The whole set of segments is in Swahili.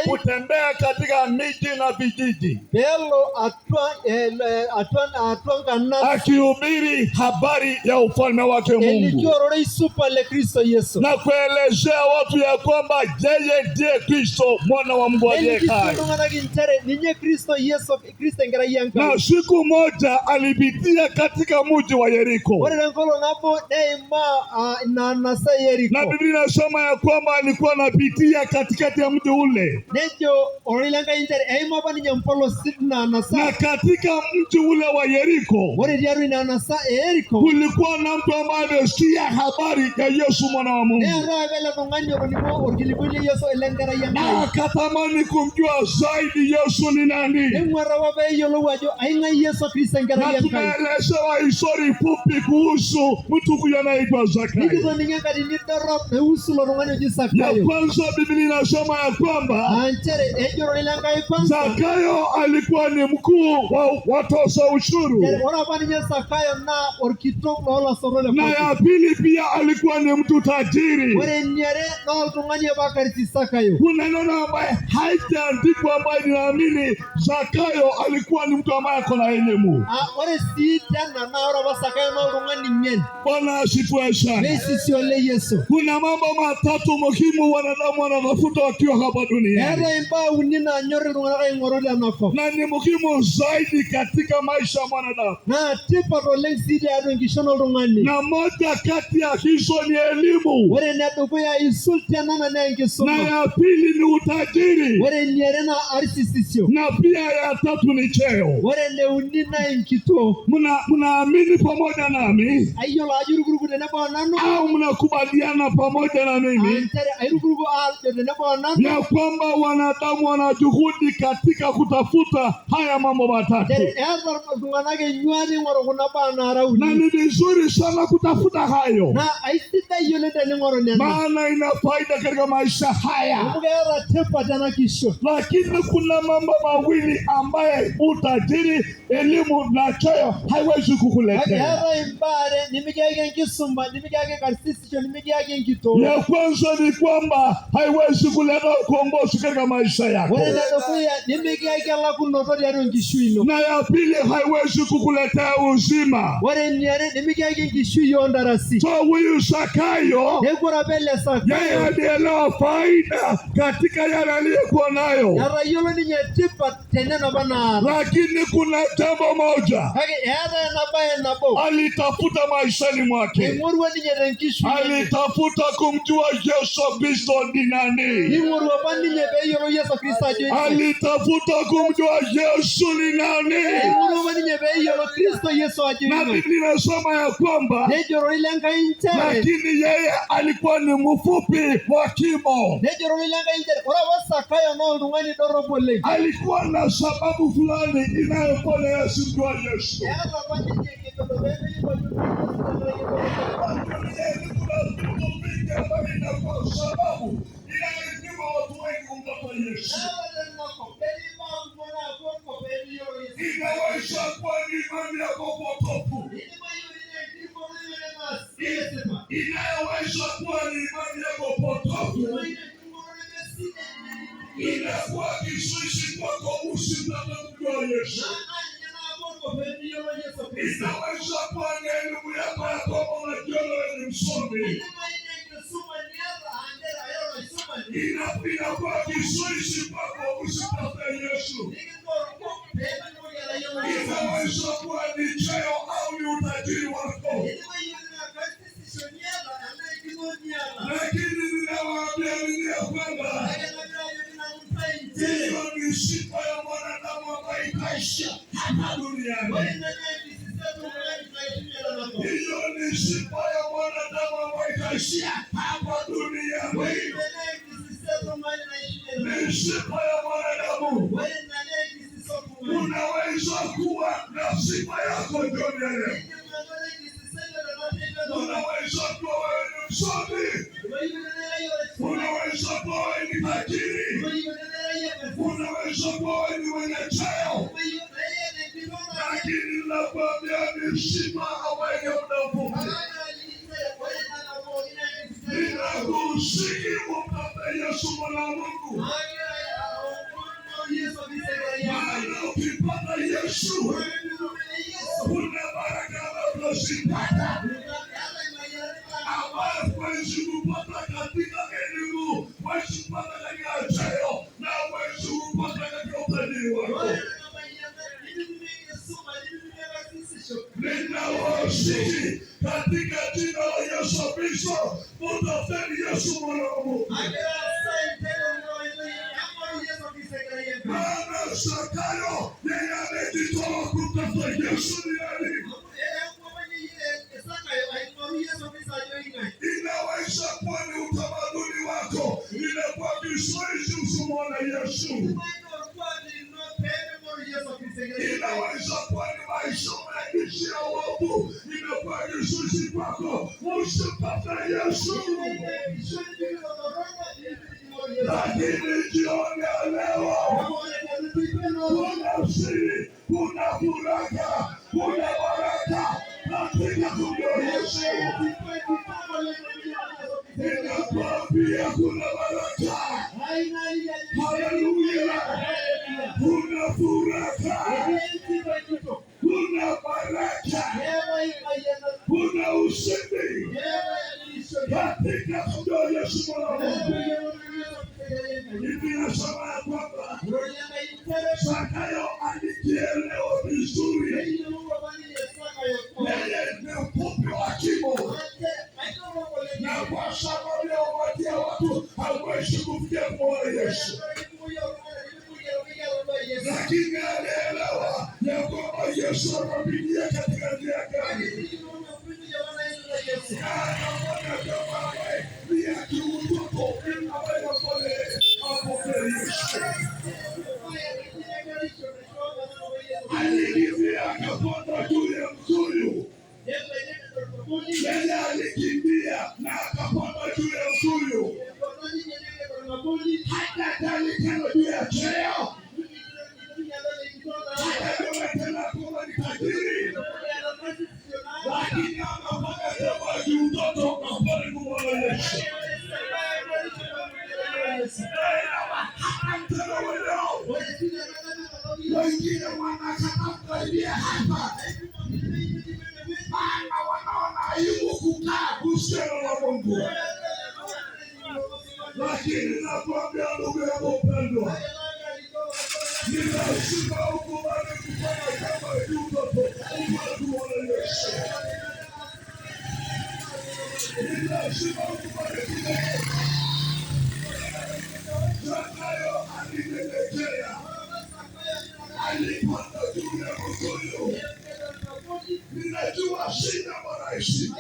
kutembea katika miji na vijiji, akihubiri habari ya ufalme wake Mungu na kuelezea watu ya kwamba yeye ndiye Kristo mwana wa Mungu aliye hai. Na siku moja alipitia katika mji wa Yeriko, na Biblia inasema ya kwamba alikuwa anapitia katikati ya mji ule, na katika mji ule wa Yeriko kulikuwa na mtu ambaye amesikia habari ya Yesu mwana wa Mungu, na akatamani kumjua zaidi Yesu ni nani. Na tumeelezewa histori fupi kuhusu mtu huyu anaitwa Zakayo. Ya kwanza Biblia inasema ya kwamba Zakayo alikuwa ni mkuu wa watoza ushuru, na ya pili pia alikuwa ni mtu tajiri. Kuna neno ambaye haijaandikwa ambaye ninaamini Zakayo alikuwa ni mtu ambaye ako na elimu. Bwana asifiwe sana. Kuna mambo matatu muhimu wanadamu wanatafuta wakiwa hapa duniani, na ni muhimu zaidi katika maisha ya mwanadamu, na moja kati ya hizo ni elimu, na ya pili ni utajiri, na pia ya tatu ni cheo. Mnaamini pamoja nami au mnakubaliana pamoja na mimi ya kwamba wanadamu wanajuhudi katika kutafuta haya mambo matatu? Na ni vizuri sana kutafuta hayo, maana ina faida katika maisha haya. Lakini kuna mambo mawili ambaye utajiri, elimu na cheo haiwezi kukuletea. Ya kwanza ni kwamba haiwezi kuleta ukombozi katika maisha yako, na ya pili haiwezi kukuletea uzima. So huyu Zakayo yeye alielewa faida katika yale aliyokuwa nayo, lakini kuna jambo moja alitafuta maishani mwake. Alitafuta kumjua Yesu Kristo ni nani. Alitafuta kumjua Yesu ni nani. Na Biblia inasema ya kwamba lakini yeye alikuwa ni mfupi wa kimo. Alikuwa na sababu fulani inayofanya asimjue Yesu. Inaweza kuwa ni imani yako potofu, inaweza kuwa ni imani yako potofu, inakuwa kizuizi kwako usimtake kumjua Yesu. Inaweza kuwa ni elimu yako ya kwamba unajiona ni msomi, inakuwa kizuizi kwako usimtake Yesu. Inaweza kuwa ni cheo au ni utajiri wako, lakini ninawaambia ninyi kwamba hiyo ni sifa ya mwanadamu ambaye itaisha hapa duniani. Hiyo ni sifa ya mwanadamu ambaye itaisha hapa duniani. Ni sifa ya mwanadamu. Unaweza kuwa na sifa yako duniani. Unaweza kuwa wewe ni msomi, unaweza kuwa wewe ni tajiri, unaweza kuwa wewe ni mwenye cheo, lakini nakwambia ni sifa ambayo unavuka. Ninakusihi umtafute Yesu mwana wa Mungu. Yesu kuna baraka unazozipata ambayo huwezi kupata katika elimu, huwezi kupata katika cheo na huwezi kupata katika utajiri wako. Ninawasihi katika jina la Yesu Kristo, mtafuteni Yesu mwana wa Mungu. Maana Zakayo yeye amejitoa kumtafuta Yesu duniani. Inaweza kuwa ni utamaduni wako, inakuwa kizuizi usimwone Yesu. Inaweza kuwa ni maisha unaishia uovu, inakuwa kizuizi kwako usimpate Yesu. Lakini jioni ya leo kuna siri, kuna furaha, kuna baraka katika kumjua Yesu. Ninakwambia kuna baraka. Haleluya! Kuna furaha, kuna baraka, kuna ushindi katika kumjua Yesu mwana wa Mungu. Ninasema ya kwamba Zakayo alijielewa vizuri. Yeye ni mfupi wa kimo, na kwa sababu ya uwatia watu hawezi kufikia kumwona Yesu, lakini alielewa ya kwamba Yesu anapitia katika njia gani. Alikimbia akapanda juu ya mkuyu. Yeye alikimbia na akapanda juu ya mkuyu. Hatajulikana juu ya cheo, hatajua tena kuwa ni tajiri, lakini akapanda tena juu mtoto akapanda kumwona Yesu. Wengine wanataka kukaribia hapa, maana wanaona aibu kukaa kusema na Mungu. Lakini nakwambia ndugu yangu mpendwa, ni lazima ukubali kufanya kama mtoto kumwona Yesu. Ni lazima ukubali kufanya. Zakayo alinyenyekea, alipanda juu ya mkuyu. Ninajua shida marahisi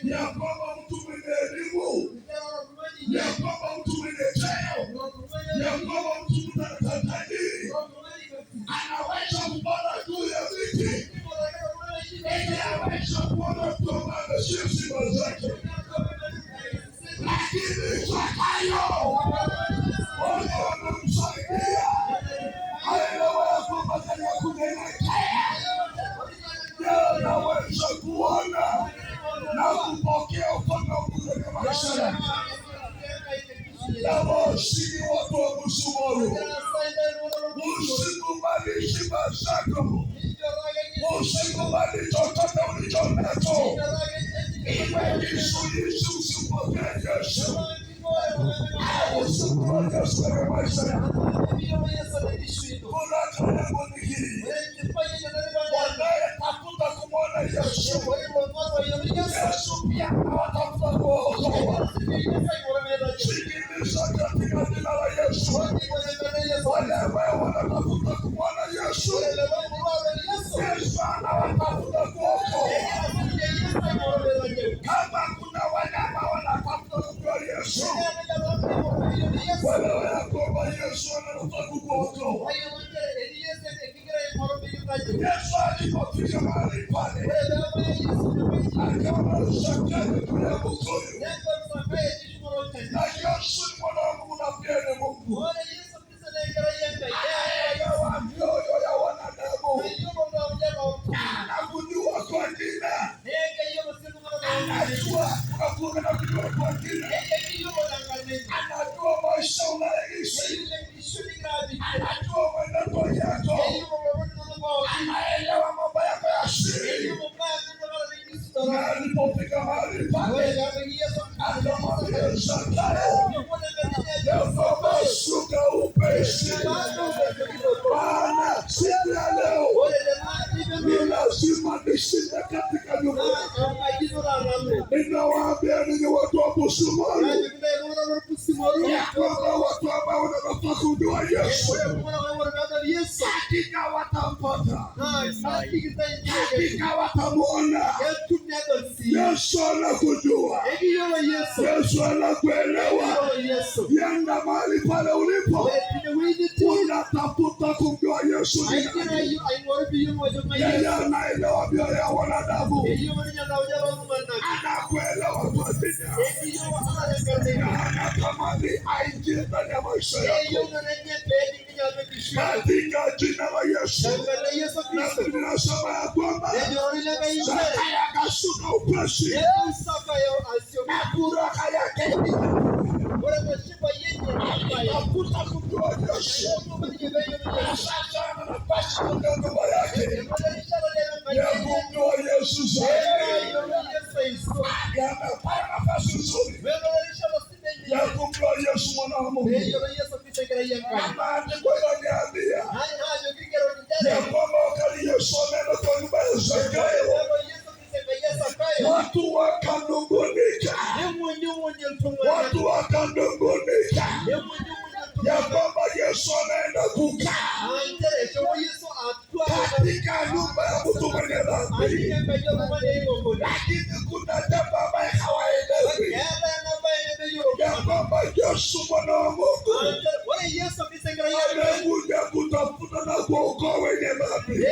ya kwamba mtu mwenye elimu, ya kwamba mtu mwenye cheo, ya kwamba mtu tajiri anaweza kupanda juu ya viti ili aweze kuona kutoka sio sifa zake, lakini Zakayo wanamsaidia aelewa kwamba katika kunyenyekea anaweza kuona na kupokea ufalme wa Mungu katika maisha yake. Nawasihi watu wa Busumoru, usikubali shida zako, usikubali chochote ulicho nacho iwe kizuizi usipokee Yesu. Usikubali Yesu katika maisha yako. Kuna jambo hili wanayetafuta kumwona Yesu, Yesu pia anatafuta kuokoa. Sikiliza katika jina la Yesu, wale ambao wanatafuta kumwona Yesu, Yesu anawatafuta kuokoa. Kama kuna wale ambao wanatafuta kumjua Yesu, wale wanaomba Yesu anataka kuokoa. Yesu alipofika mahali pale, akaona Zakayo juu ya mkuyu, na Yesu ni mwana wa Mungu na pia ni Mungu. Anaelewa mioyo ya wanadamu, anakujua kwa jina, anajua hakuna na kujua kwa jina, anajua maisha unayoishi, anajua mwenendo yako. Shuka upesi. Bwana, siku ya leo ni lazima nishinde katika nyumba. Ninawaambia ninyi watu wa Busumoru ya kwamba watu ambao wanafaa kumjua Yesu hakika watampata, hakika watamuona. Yesu anakujua, Yesu anakuelewa. Yenda mahali pale ulipo, unatafuta kumjua Yesu. Yeye anaelewa mioyo ya wanadamu, anakuelewa kwa kina, anatamani aingie ndani ya maisha yako katika jina la Yesu. Na tunasema ya kwamba Zakayo akashuka upesi na furaha yake akitafuta kumjua Yesu. Sasa anapasha nyumba yake ya kumjua Yesu zaidi. Amepata nafasi nzuri ya kumjua Yesu mwana wa Mungu. Maandiko yananiambia ya kwamba wakati Yesu ameenda kwa nyumba ya Zakayo, watu wakanungunika, ya kwamba Yesu anaenda kukaa katika nyumba ya mtu mwenye dhambi. Lakini kuna jambo ambaye hawaelewi, ya kwamba Yesu mwana wa Mungu amekuja kutafuta na kuokoa wenye dhambi.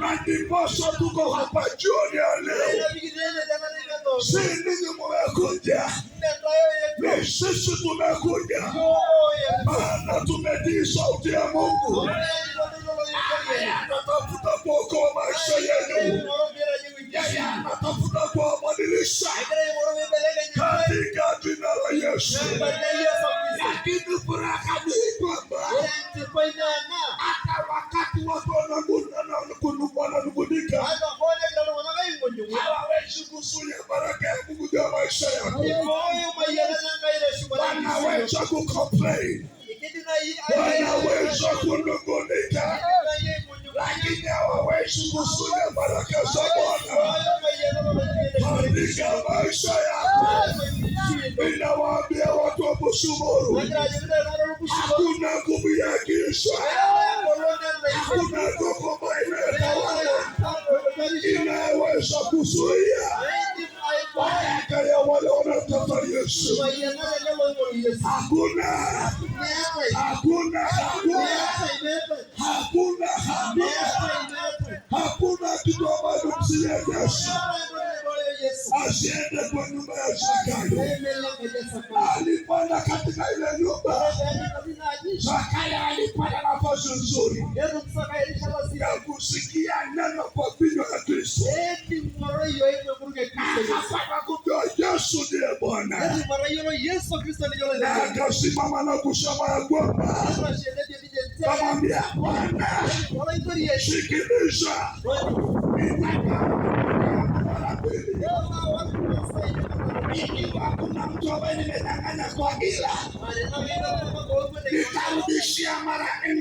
Na ndiposa tuko hapa jioni ya leo. Si ninyi mmekuja, ni sisi tumekuja, maana tumetii sauti ya Mungu. Anatafuta kuokoa maisha yenu, yeye anatafuta kuwabadilisha katika jina la Yesu. Lakini furaha ni kwamba hata wakati watu wananung'unika, hawawezi kuzuia baraka ya Mungu juu ya maisha yako. Wanaweza kucomplain, wanaweza kunung'unika, lakini hawawezi kuzuia baraka za Bwana katika maisha yako. Ninawaambia watu wa Busumoru, hakuna nguvu ya giza, hakuna nguvu inaweza kuzuia baraka ya wale wanatafuta Yesu. Hakuna kitu ambacho msilia Yesu asiende kwa nyumba ya Zakayo. Alipanda katika ile nyumba, Zakayo alipata nafasi nzuri ya kusikia neno kwa vinywa vya Kristo. Akapata kujua Yesu ndiye Bwana, na akasimama na kusema ya kwamba, kamwambia Bwana, sikiliza, ikiwa kuna mtu ambaye nimedanganya kwa hila, nitarudishia mara 4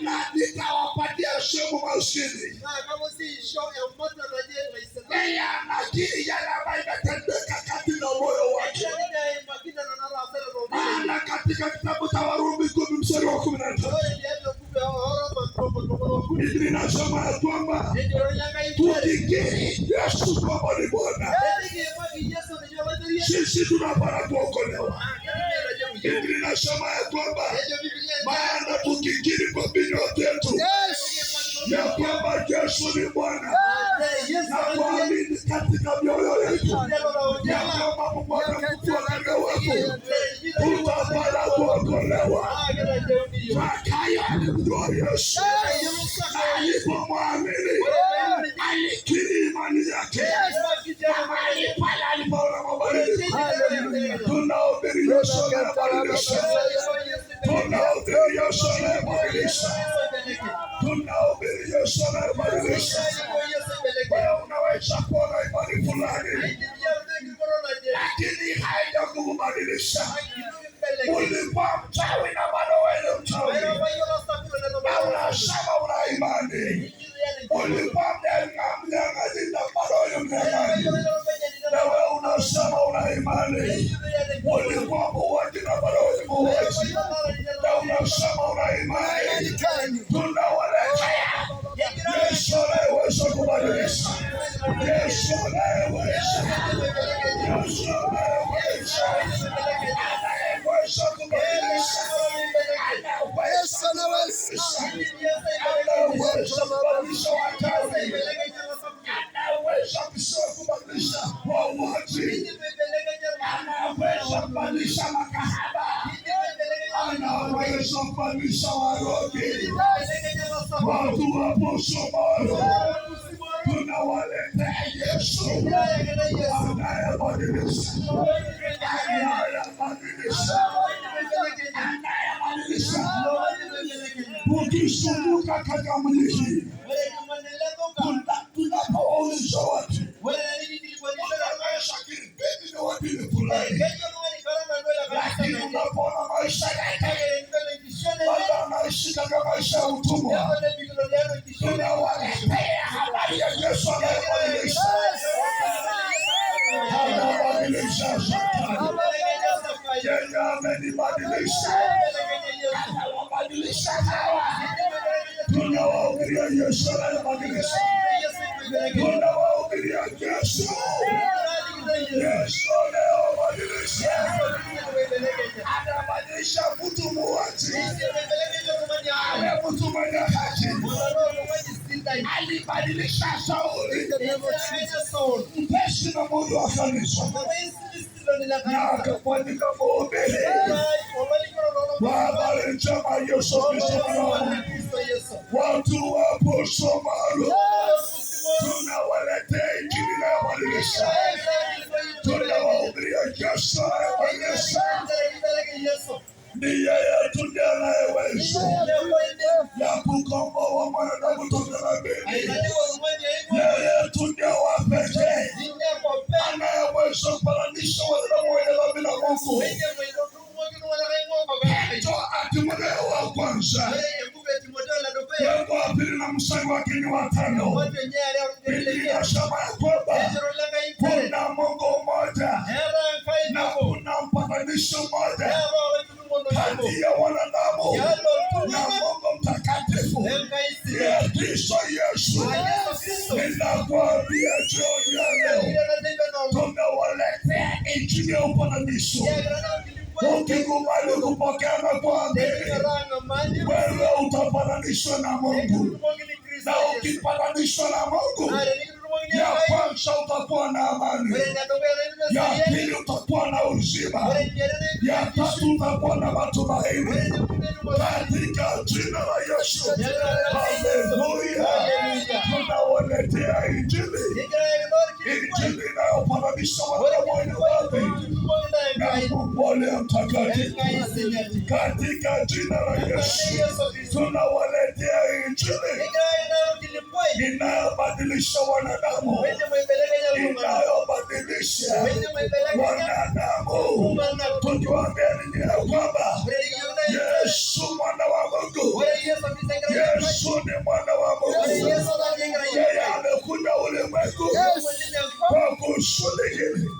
na nitawapatia sehemu maskini. Yeye anakiri yale ambayo imetendeka katika moyo wake. Maana katika kitabu cha Warumi 10:15 Biblia inasema ya kwamba tukikiri Yesu kwamba ni Bwana, sisi tunapata kuokolewa. Biblia inasema ya kwamba maana tukikiri kwa vinywa vyetu ya kwamba Yesu ni Bwana na kuamini katika mioyo yetu ya kwamba Mungu amekufa ndani yako, utapata kuokolewa. Zakayo alimjua Yesu, alipomwamini alikiri imani yake, pale alipoona mabadiliko. Tunahubiri Yesu anabadilisha, tunahubiri Yesu anabadilisha, tunahubiri Yesu anabadilisha. Wewe unaweza kuona imani fulani, lakini kubadilisha. Ulikuwa mchawi na bado wewe mchawi. Na unasema una imani. Ulikuwa mnyang'anyi na bado wewe mnyang'anyi. Na wewe unasema una imani. Ulikuwa muuaji na bado wewe muuaji. Na unasema una imani. Tunawaletea Yesu anayeweza kubadilisha. Yesu anayeweza. Yesu anayeweza. Anayeweza kubadilisha. Anaweza kubadilisha. Anaweza kubadilisha watawi. Anaweza kubadilisha wauaji. Anaweza kubadilisha makahaba. Anaweza kubadilisha warogi. Watu wapo Somalia. Tunawaletea Yesu anayebadilisha. Anayebadilisha. Ukisumbuka katika mji hii, tunapowauliza watu lakini unapoona maisha yake wala anaishi katika maisha ya utumwa, tunawaletea habari ya Yesu anayebadilisha. Anabadilisha shetani. Yeye amenibadilisha. Anawabadilisha hawa. Tunawahubiria Yesu anayebadilisha. Tunawahubiria Yesu. Yesu anayebadilisha. Anabadilisha mtu muuaji. Mtu mwenye haki. Alibadilisha Sauli. Mpeshi na Mungu wa kanisa. Na akafanyika mhubiri wa habari njema Yesu Kristo. Watu wapo Somalia. Tunawaletea injili inayobadilisha. Tunawahubiria Yesu anayebadilisha. Ni yeye tu ndiye anayeweza ya kukomboa mwanadamu toka dhambini. Yeye tu ndiye wa pekee anayeweza kupatanisha wanadamu wenye dhambi na Mungu. Petro Timotheo wa kwanza mlango wa 2 na mstari wake ni wa 5. Biblia inasema ya kwamba kuna Mungu mmoja na kuna mpatanisho mmoja kati ya wanadamu na Mungu mtakatifu, Kristo Yesu. Ninakuambia jioni ya leo, tunawaletea injili ya upatanisho. Ukikubali kupokea na kuamini, wewe utapatanishwa na Mungu. Na ukipatanishwa na Mungu, ya kwanza utakuwa na amani, ya pili utakuwa na uzima, ya tatu utakuwa na matumaini katika jina la Yesu. Haleluya! Tunawaletea injili inayopatanisha wanadamu wenye dhambi na Mungu aliye mtakatifu katika jina la Yesu. Tunawaletea injili inayobadilisha wanadamu, inayobadilisha wanadamu. Tukiwaambia nini ya kwamba Yesu mwana wa Mungu, Yesu ni mwana wa Mungu. Yeye amekuja ulimwengu kwa kusudi hili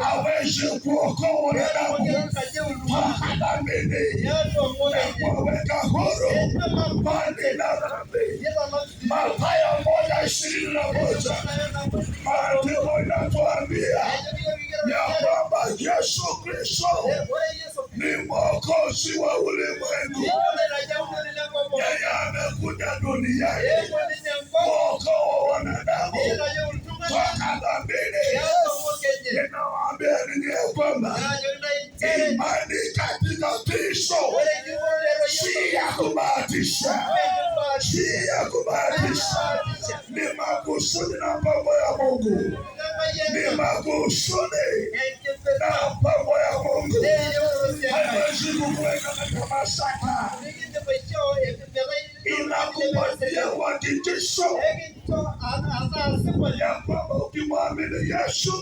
aweze kuokoa wanadamu toka dhambini na kuwaweka huru mbali na dhambi. Mathayo 1:21 maandiko inatuambia ya kwamba Yesu Kristo ni mwokozi wa ulimwengu. Yeye amekuja duniani kuokoa wanadamu toka dhambini. Ninawaambia nini ya kwamba imani katika Kristo si ya kubahatisha, si ya kubahatisha. Ni makusudi na mpango ya Mungu, ni makusudi na mpango ya Mungu. Haiwezi kukuweka katika mashaka, inakupatia uhakikisho ya kwamba ukimwamini Yesu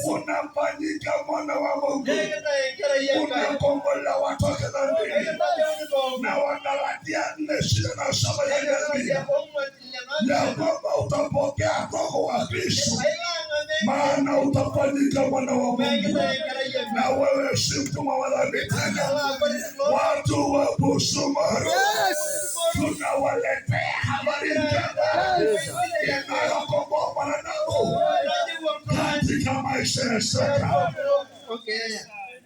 unafanyika mwana wa Mungu, unakombolewa watoke dhambini. Na Wagalatia 4:27 yaniambia ya kwamba utapokea Roho wa Kristo, maana utafanyika mwana wa Mungu, na wewe si mtumwa wa dhambi tena. Watu wa Busumaru, tunawaletea habari njema inayokomboa mwanadamu katika maisha ya sasa.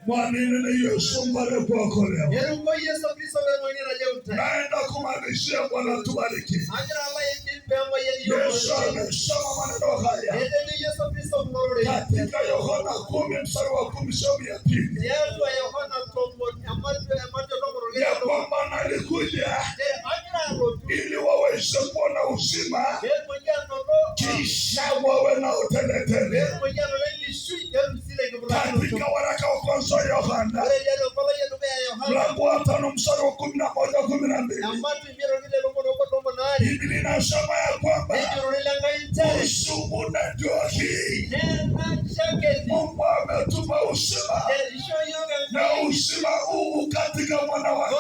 Mwanini ni Yesu mbale kwako leo. Naenda kumalizia, Bwana tubariki. Yesu amesema maneno haya katika Yohana 10:10 ya kwamba nalikuja ili waweze kuwa na uzima kisha wawe na uteletele. Katika waraka wa kwanza Yohana mlango wa 5:11-12 Biblia inasema ya kwamba ushuhuda ndio hii, Mungu ametupa uzima na uzima huu katika mwana wake.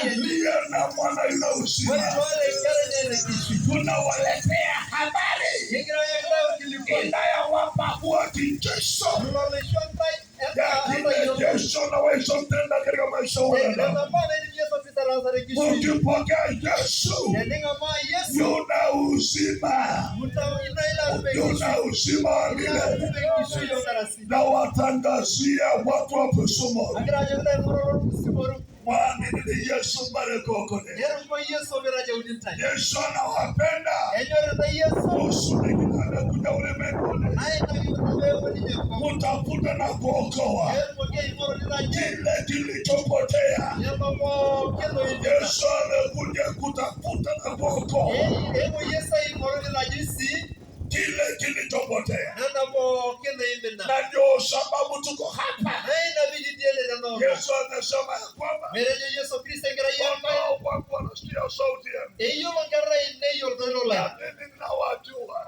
Aliye na mwana yuna uzima. Tunawaletea habari inayowapa uhakikisho ya kile Yesu anaweza kutenda katika maisha yako. Ukipokea Yesu yuna uzima, yuna uzima wa milele. Na watangazia watu wa Busumaru, mwamini ni Yesu mbale kwako leo. Yesu anawapenda. Kusudi anakuja ulimwenguni kutafuta na kuokoa kile kilichopotea. Yesu anakuja kutafuta na kuokoa kile kilichopotea. Na ndio sababu tuko hapa. Yesu anasema ya kwamba wanasikia sauti yangu. Ninawajua.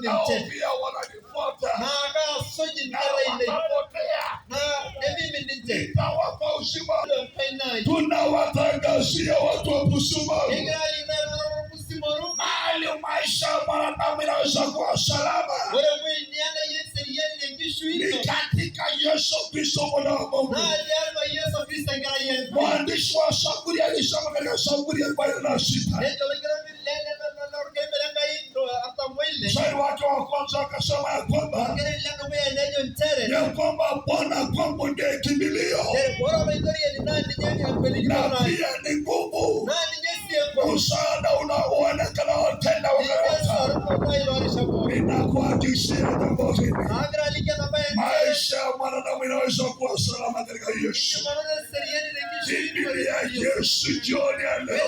Nao pia wananifuata. Na watapotea. Nitawapa uzima. Tunawatangazia watu wa Busumaru mahali maisha ya mwanadamu inaweza kuwa salama ni katika Yesu Kristo mwana wa Mungu. Mwandishi wa Zaburi alisema katika Zaburi 46 mstari wake wa kwanza akasema ya kwamba Bwana kwangu ndiye kimbilio na pia ni nguvu, msaada unaoonekana watenda wakarata. Ninakuhakikishia jambo hili, maisha ya mwanadamu inaweza kuwa salama katika Yesu. Biblia Yesu jioni ya leo